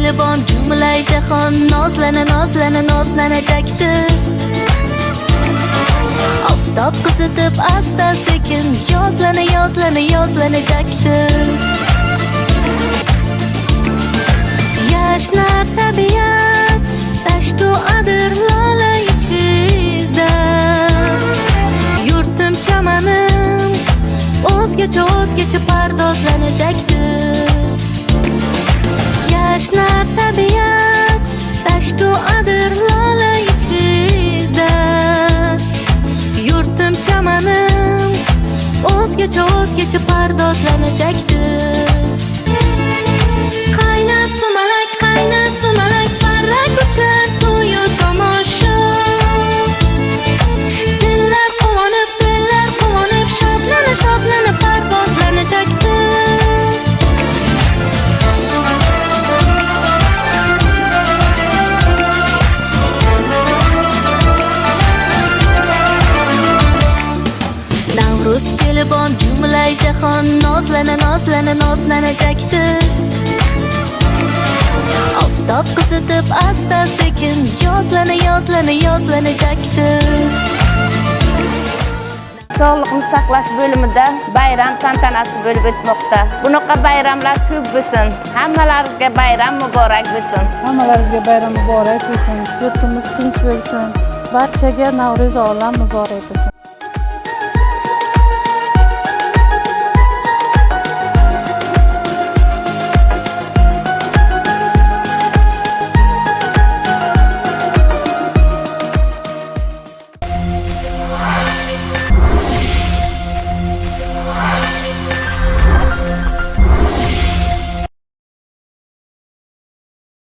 kelibon jumlay jahon nozlanajakdi. Oftob qizitib asta sekin yozlanajakdi. Yashnar tabiat tashtu adir lola ichida. Yurtim chamanim o'zgacha pardozlanajakdi. Yashnar tabiat tashtu adir lola ichida. Yurtim chamanim o'zgacha pardozlanajakdi. Qaynab sumalak parrak uchar to'yu tomosha. Dillar quvonib shodlanib parvozlanajakdi. Navruz kelibon jumlay jahon nozlanajakdi. Oftob qizitib asta sekin yozlanajakdi. Sog'liqni saqlash bo'limida bayram tantanasi bo'lib o'tmoqda. Bunaqa bayramlar ko'p bo'lsin. Hammalaringizga bayram muborak bo'lsin. Hammalaringizga bayram muborak bo'lsin. Yurtimiz tinch bo'lsin. Barchaga Navro'z olam muborak bo'lsin.